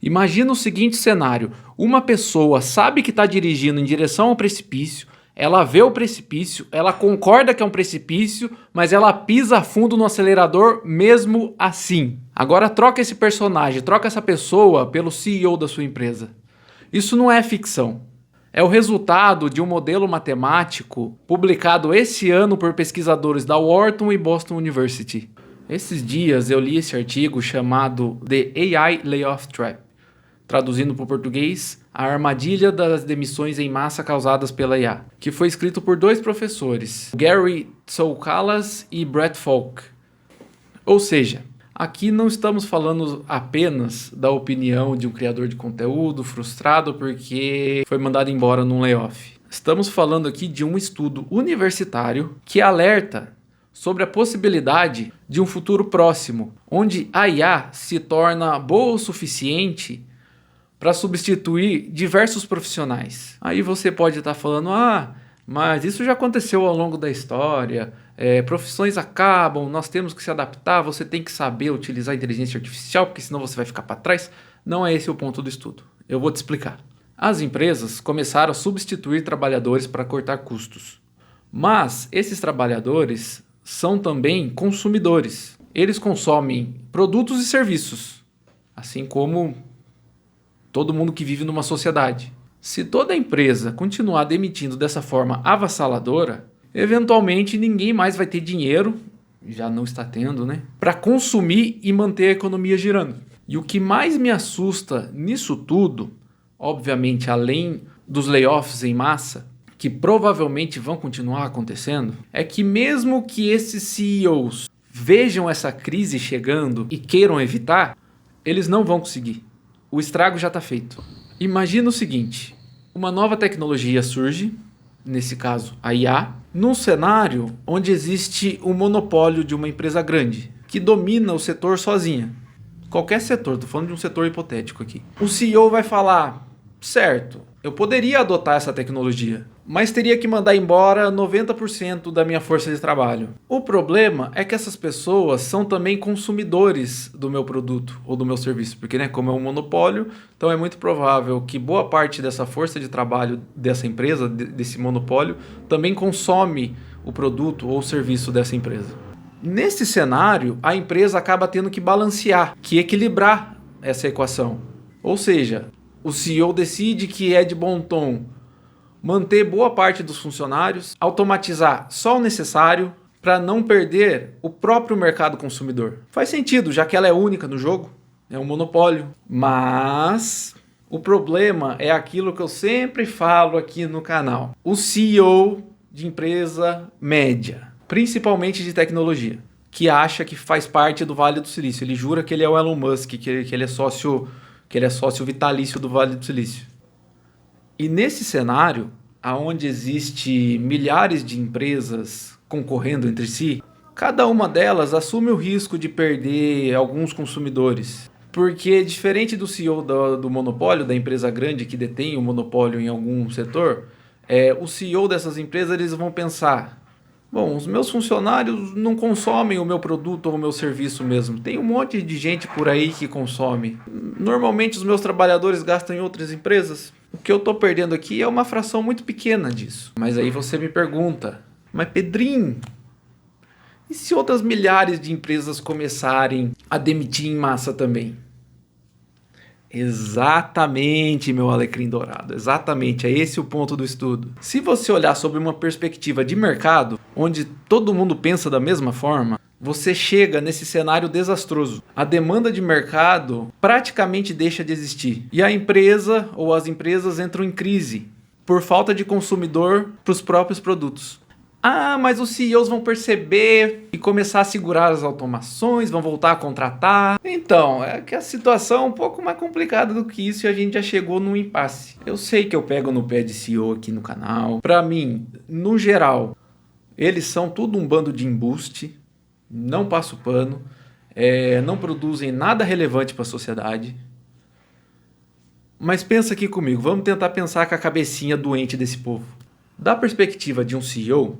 Imagina o seguinte cenário: uma pessoa sabe que está dirigindo em direção ao precipício, ela vê o precipício, ela concorda que é um precipício, mas ela pisa fundo no acelerador mesmo assim. Agora troca esse personagem, troca essa pessoa pelo CEO da sua empresa. Isso não é ficção. É o resultado de um modelo matemático publicado esse ano por pesquisadores da Wharton e Boston University. Esses dias eu li esse artigo chamado The AI Layoff Trap, traduzindo para o português, a armadilha das demissões em massa causadas pela IA, que foi escrito por dois professores, Gary Tsoukalas e Brett Falk. Ou seja, aqui não estamos falando apenas da opinião de um criador de conteúdo frustrado porque foi mandado embora num layoff. Estamos falando aqui de um estudo universitário que alerta sobre a possibilidade de um futuro próximo, onde a IA se torna boa o suficiente para substituir diversos profissionais. Aí você pode estar falando, mas isso já aconteceu ao longo da história, profissões acabam, nós temos que se adaptar, você tem que saber utilizar a inteligência artificial, porque senão você vai ficar para trás. Não é esse o ponto do estudo. Eu vou te explicar. As empresas começaram a substituir trabalhadores para cortar custos. Mas esses trabalhadores são também consumidores. Eles consomem produtos e serviços, assim como todo mundo que vive numa sociedade. Se toda empresa continuar demitindo dessa forma avassaladora, eventualmente ninguém mais vai ter dinheiro, já não está tendo, né, para consumir e manter a economia girando. E o que mais me assusta nisso tudo, obviamente além dos layoffs em massa, que provavelmente vão continuar acontecendo, é que mesmo que esses CEOs vejam essa crise chegando e queiram evitar, eles não vão conseguir. O estrago já está feito. Imagina o seguinte: uma nova tecnologia surge, nesse caso a IA, num cenário onde existe um monopólio de uma empresa grande, que domina o setor sozinha. Qualquer setor, estou falando de um setor hipotético aqui. O CEO vai falar, certo, eu poderia adotar essa tecnologia, mas teria que mandar embora 90% da minha força de trabalho. O problema é que essas pessoas são também consumidores do meu produto ou do meu serviço, porque, né, como é um monopólio, então é muito provável que boa parte dessa força de trabalho dessa empresa, desse monopólio, também consome o produto ou o serviço dessa empresa. Nesse cenário, a empresa acaba tendo que balancear, que equilibrar essa equação. Ou seja, o CEO decide que é de bom tom manter boa parte dos funcionários, automatizar só o necessário para não perder o próprio mercado consumidor. Faz sentido, já que ela é única no jogo, é um monopólio. Mas o problema é aquilo que eu sempre falo aqui no canal. O CEO de empresa média, principalmente de tecnologia, que acha que faz parte do Vale do Silício. Ele jura que ele é o Elon Musk, que ele é sócio vitalício do Vale do Silício. E nesse cenário, onde existe milhares de empresas concorrendo entre si, cada uma delas assume o risco de perder alguns consumidores. Porque diferente do CEO do monopólio, da empresa grande que detém o monopólio em algum setor, o CEO dessas empresas eles vão pensar, bom, os meus funcionários não consomem o meu produto ou o meu serviço mesmo. Tem um monte de gente por aí que consome. Normalmente os meus trabalhadores gastam em outras empresas. O que eu estou perdendo aqui é uma fração muito pequena disso. Mas aí você me pergunta, mas Pedrinho, e se outras milhares de empresas começarem a demitir em massa também? Exatamente, meu alecrim dourado, exatamente, é esse o ponto do estudo. Se você olhar sobre uma perspectiva de mercado, onde todo mundo pensa da mesma forma, você chega nesse cenário desastroso. A demanda de mercado praticamente deixa de existir. E a empresa ou as empresas entram em crise por falta de consumidor para os próprios produtos. Mas os CEOs vão perceber e começar a segurar as automações, vão voltar a contratar. Então, é que a situação é um pouco mais complicada do que isso e a gente já chegou num impasse. Eu sei que eu pego no pé de CEO aqui no canal. Para mim, no geral, eles são tudo um bando de embuste, não passo pano, não produzem nada relevante para a sociedade. Mas pensa aqui comigo, vamos tentar pensar com a cabecinha doente desse povo. Da perspectiva de um CEO,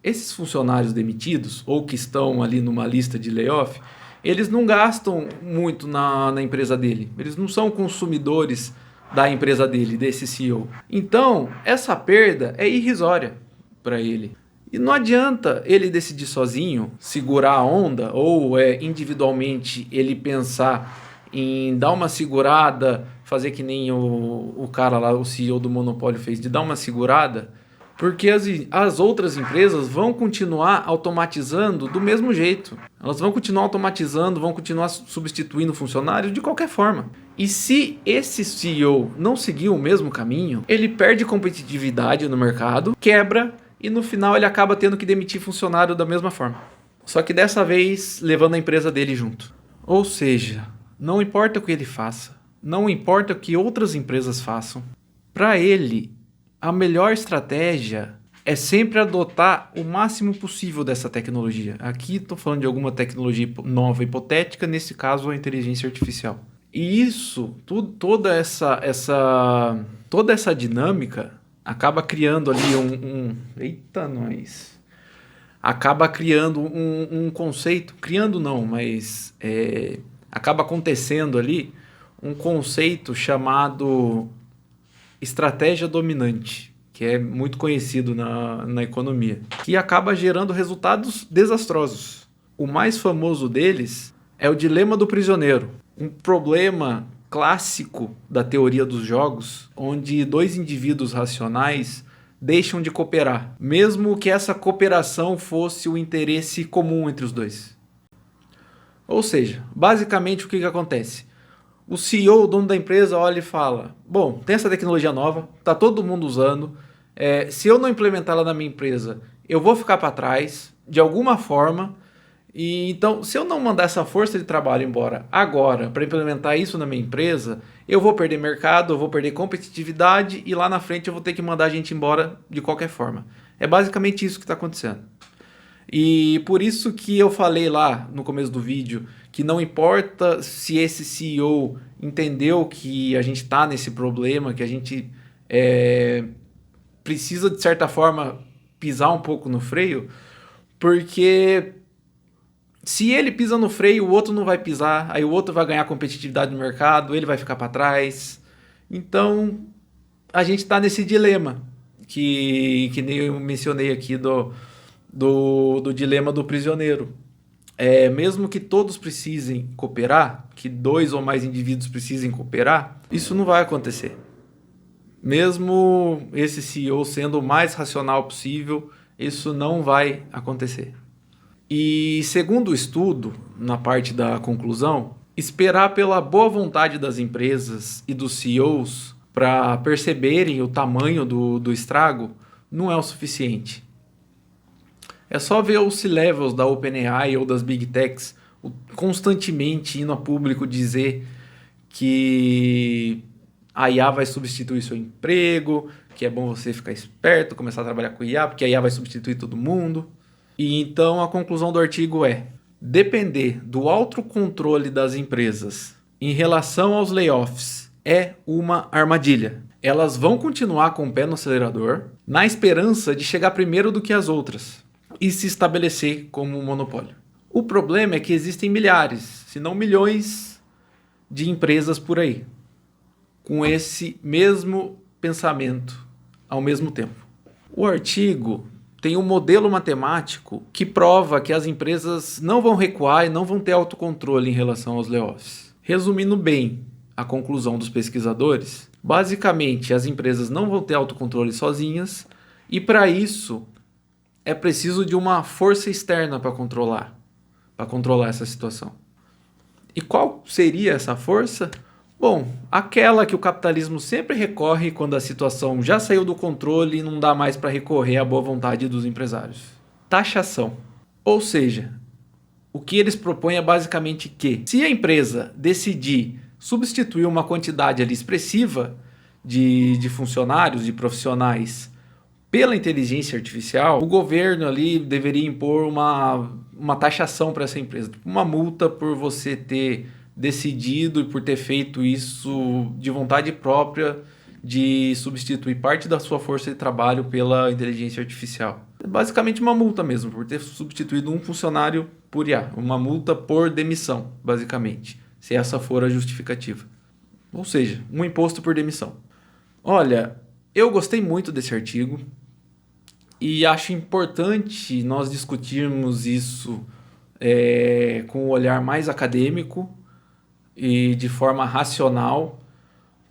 esses funcionários demitidos, ou que estão ali numa lista de layoff, eles não gastam muito na empresa dele. Eles não são consumidores da empresa dele, desse CEO. Então, essa perda é irrisória para ele. E não adianta ele decidir sozinho, segurar a onda, ou individualmente ele pensar em dar uma segurada, fazer que nem o cara lá, o CEO do monopólio fez, de dar uma segurada, porque as outras empresas vão continuar automatizando do mesmo jeito. Elas vão continuar automatizando, vão continuar substituindo funcionários de qualquer forma. E se esse CEO não seguir o mesmo caminho, ele perde competitividade no mercado, quebra e no final ele acaba tendo que demitir funcionário da mesma forma. Só que dessa vez levando a empresa dele junto. Ou seja, não importa o que ele faça, não importa o que outras empresas façam, para ele a melhor estratégia é sempre adotar o máximo possível dessa tecnologia. Aqui estou falando de alguma tecnologia nova hipotética, nesse caso a inteligência artificial. E isso, toda essa dinâmica acaba criando ali eita, nós! Acaba criando um conceito, criando não, mas acaba acontecendo ali um conceito chamado estratégia dominante, que é muito conhecido na economia, que acaba gerando resultados desastrosos. O mais famoso deles é o dilema do prisioneiro, um problema clássico da teoria dos jogos, onde dois indivíduos racionais deixam de cooperar, mesmo que essa cooperação fosse o interesse comum entre os dois. Ou seja, basicamente o que acontece? O CEO, o dono da empresa, olha e fala: bom, tem essa tecnologia nova, tá todo mundo usando, se eu não implementá-la na minha empresa, eu vou ficar para trás, de alguma forma, e então, se eu não mandar essa força de trabalho embora agora para implementar isso na minha empresa, eu vou perder mercado, eu vou perder competitividade e lá na frente eu vou ter que mandar a gente embora de qualquer forma. É basicamente isso que está acontecendo. E por isso que eu falei lá no começo do vídeo que não importa se esse CEO entendeu que a gente está nesse problema, que a gente precisa de certa forma pisar um pouco no freio, porque se ele pisa no freio, o outro não vai pisar, aí o outro vai ganhar competitividade no mercado, ele vai ficar para trás. Então a gente está nesse dilema que nem eu mencionei aqui do dilema do prisioneiro. Mesmo que todos precisem cooperar, que dois ou mais indivíduos precisem cooperar, isso não vai acontecer. Mesmo esse CEO sendo o mais racional possível, isso não vai acontecer. E segundo o estudo, na parte da conclusão, esperar pela boa vontade das empresas e dos CEOs para perceberem o tamanho do estrago não é o suficiente. É só ver os C-levels da OpenAI ou das Big Techs constantemente indo a público dizer que a IA vai substituir seu emprego, que é bom você ficar esperto, começar a trabalhar com IA, porque a IA vai substituir todo mundo. E então a conclusão do artigo é: depender do autocontrole das empresas em relação aos layoffs é uma armadilha. Elas vão continuar com o pé no acelerador na esperança de chegar primeiro do que as outras e se estabelecer como um monopólio. O problema é que existem milhares, se não milhões, de empresas por aí, com esse mesmo pensamento ao mesmo tempo. O artigo tem um modelo matemático que prova que as empresas não vão recuar e não vão ter autocontrole em relação aos layoffs. Resumindo bem a conclusão dos pesquisadores, basicamente as empresas não vão ter autocontrole sozinhas e para isso é preciso de uma força externa para controlar essa situação. E qual seria essa força? Bom, aquela que o capitalismo sempre recorre quando a situação já saiu do controle e não dá mais para recorrer à boa vontade dos empresários. Taxação. Ou seja, o que eles propõem é basicamente que, se a empresa decidir substituir uma quantidade ali expressiva de funcionários, de profissionais, pela inteligência artificial, o governo ali deveria impor uma taxação para essa empresa, uma multa por você ter decidido e por ter feito isso de vontade própria de substituir parte da sua força de trabalho pela inteligência artificial. É basicamente uma multa mesmo, por ter substituído um funcionário por IA, uma multa por demissão, basicamente, se essa for a justificativa. Ou seja, um imposto por demissão. Olha, eu gostei muito desse artigo e acho importante nós discutirmos isso com um olhar mais acadêmico e de forma racional,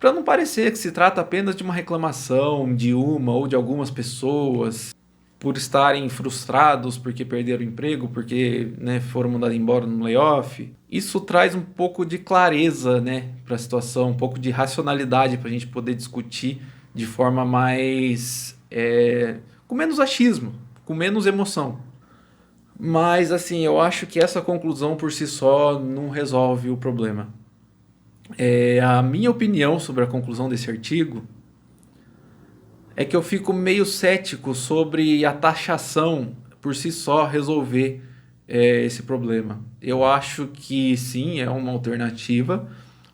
para não parecer que se trata apenas de uma reclamação de uma ou de algumas pessoas por estarem frustrados porque perderam o emprego, porque foram mandados embora no layoff. Isso traz um pouco de clareza para a situação, um pouco de racionalidade para a gente poder discutir de forma mais... com menos achismo, com menos emoção. Mas, assim, eu acho que essa conclusão por si só não resolve o problema. A minha opinião sobre a conclusão desse artigo é que eu fico meio cético sobre a taxação por si só resolver esse problema. Eu acho que sim, é uma alternativa,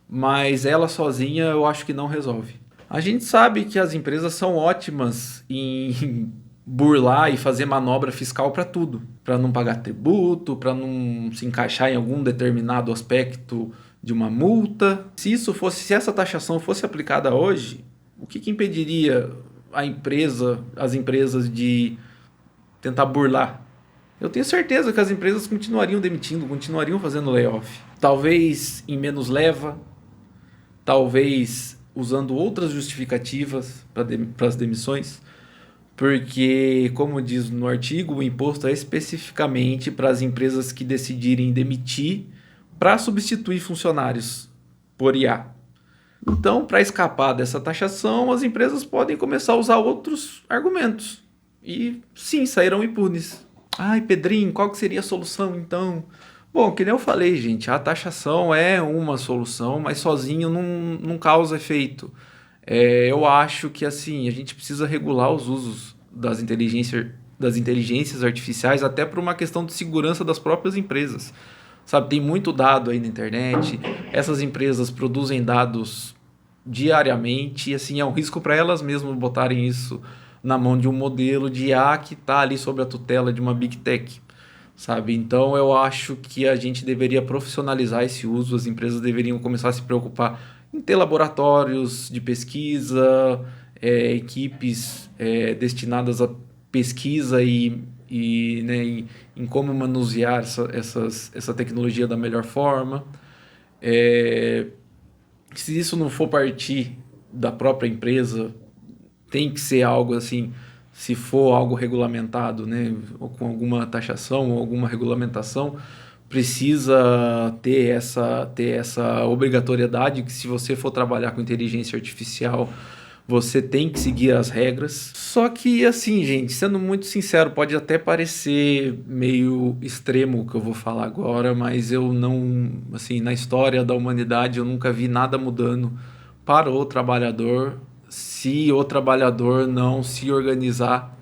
mas ela sozinha eu acho que não resolve. A gente sabe que as empresas são ótimas em burlar e fazer manobra fiscal para tudo, para não pagar tributo, para não se encaixar em algum determinado aspecto de uma multa. Se essa taxação fosse aplicada hoje, o que impediria as empresas de tentar burlar? Eu tenho certeza que as empresas continuariam demitindo, continuariam fazendo layoff. Talvez em menos leva, talvez usando outras justificativas para as demissões, porque, como diz no artigo, o imposto é especificamente para as empresas que decidirem demitir para substituir funcionários por IA. Então, para escapar dessa taxação, as empresas podem começar a usar outros argumentos. E sim, sairão impunes. Ai, Pedrinho, qual que seria a solução então? Bom, que nem eu falei, gente, a taxação é uma solução, mas sozinho não causa efeito. Eu acho que assim, a gente precisa regular os usos das inteligências artificiais até por uma questão de segurança das próprias empresas. Sabe, tem muito dado aí na internet, essas empresas produzem dados diariamente e assim é um risco para elas mesmas botarem isso na mão de um modelo de IA que está ali sob a tutela de uma Big Tech, sabe? Então eu acho que a gente deveria profissionalizar esse uso, as empresas deveriam começar a se preocupar em ter laboratórios de pesquisa, equipes destinadas a pesquisa e em como manusear essa tecnologia da melhor forma. Se isso não for partir da própria empresa, tem que ser algo assim, se for algo regulamentado, ou com alguma taxação ou alguma regulamentação, precisa ter essa obrigatoriedade que se você for trabalhar com inteligência artificial, você tem que seguir as regras. Só que, assim, gente, sendo muito sincero, pode até parecer meio extremo o que eu vou falar agora, mas eu não, assim, na história da humanidade, eu nunca vi nada mudando para o trabalhador se o trabalhador não se organizar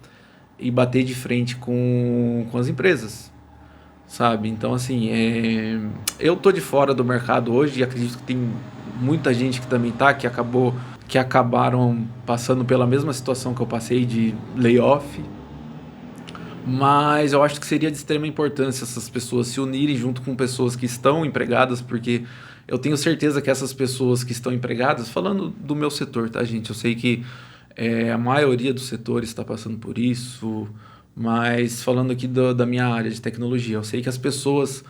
e bater de frente com as empresas, sabe? Então, assim, eu tô de fora do mercado hoje e acredito que tem muita gente que também tá, que acabaram passando pela mesma situação que eu passei de layoff, mas eu acho que seria de extrema importância essas pessoas se unirem junto com pessoas que estão empregadas, porque eu tenho certeza que essas pessoas que estão empregadas, falando do meu setor, tá, gente? Eu sei que a maioria dos setores está passando por isso, mas falando aqui da minha área de tecnologia, eu sei que as pessoas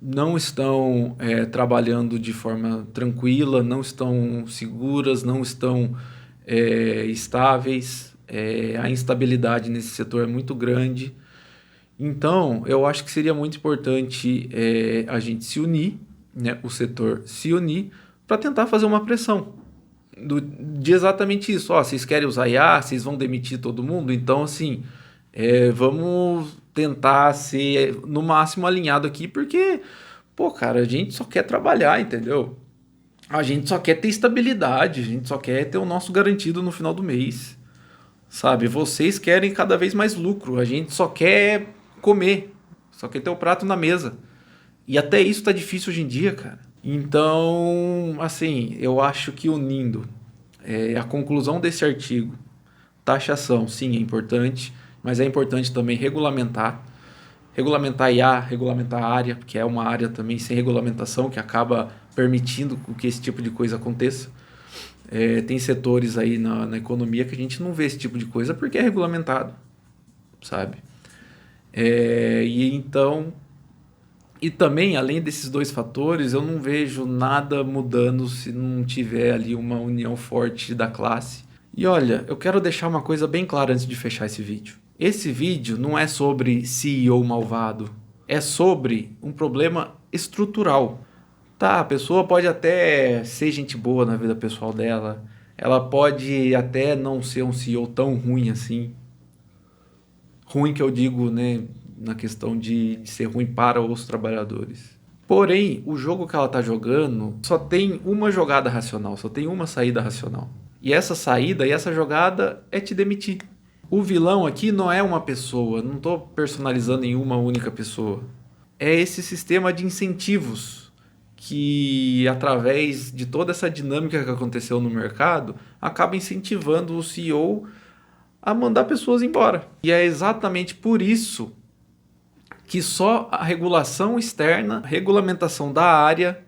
não estão trabalhando de forma tranquila, não estão seguras, não estão estáveis. A instabilidade nesse setor é muito grande. Então, eu acho que seria muito importante a gente se unir, o setor se unir, para tentar fazer uma pressão de exatamente isso. Vocês querem usar IA, vocês vão demitir todo mundo? Então, assim, vamos tentar ser no máximo alinhado aqui, porque, pô, cara, a gente só quer trabalhar, entendeu? A gente só quer ter estabilidade, a gente só quer ter o nosso garantido no final do mês, sabe? Vocês querem cada vez mais lucro, a gente só quer comer, só quer ter o prato na mesa. E até isso tá difícil hoje em dia, cara. Então, assim, eu acho que unindo a conclusão desse artigo, taxação, sim, é importante, mas é importante também regulamentar. regulamentar IA, regulamentar a área, que é uma área também sem regulamentação, que acaba permitindo que esse tipo de coisa aconteça. Tem setores aí na economia que a gente não vê esse tipo de coisa porque é regulamentado, sabe? E também, além desses dois fatores, eu não vejo nada mudando se não tiver ali uma união forte da classe. E olha, eu quero deixar uma coisa bem clara antes de fechar esse vídeo. Esse vídeo não é sobre CEO malvado, é sobre um problema estrutural. Tá, a pessoa pode até ser gente boa na vida pessoal dela, ela pode até não ser um CEO tão ruim assim. Ruim que eu digo, né, na questão de ser ruim para os trabalhadores. Porém, o jogo que ela está jogando só tem uma jogada racional, só tem uma saída racional. E essa saída e essa jogada é te demitir. O vilão aqui não é uma pessoa, não estou personalizando em uma única pessoa. É esse sistema de incentivos que, através de toda essa dinâmica que aconteceu no mercado, acaba incentivando o CEO a mandar pessoas embora. E é exatamente por isso que só a regulação externa, regulamentação da área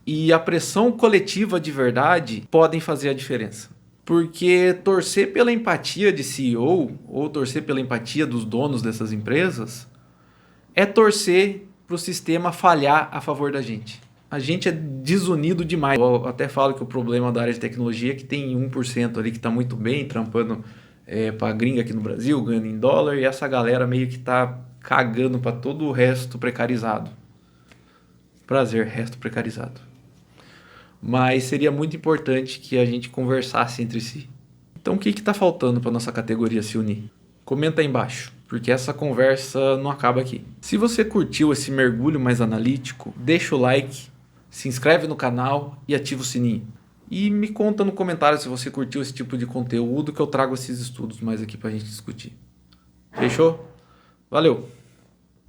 e a pressão coletiva de verdade podem fazer a diferença. Porque torcer pela empatia de CEO ou torcer pela empatia dos donos dessas empresas é torcer para o sistema falhar a favor da gente. A gente é desunido demais. Eu até falo que o problema da área de tecnologia é que tem 1% ali que está muito bem, trampando para gringa aqui no Brasil, ganhando em dólar, e essa galera meio que está cagando para todo o resto precarizado. Prazer, resto precarizado. Mas seria muito importante que a gente conversasse entre si. Então o que está faltando para nossa categoria se unir? Comenta aí embaixo, porque essa conversa não acaba aqui. Se você curtiu esse mergulho mais analítico, deixa o like, se inscreve no canal e ativa o sininho. E me conta no comentário se você curtiu esse tipo de conteúdo, que eu trago esses estudos mais aqui pra gente discutir. Fechou? Valeu!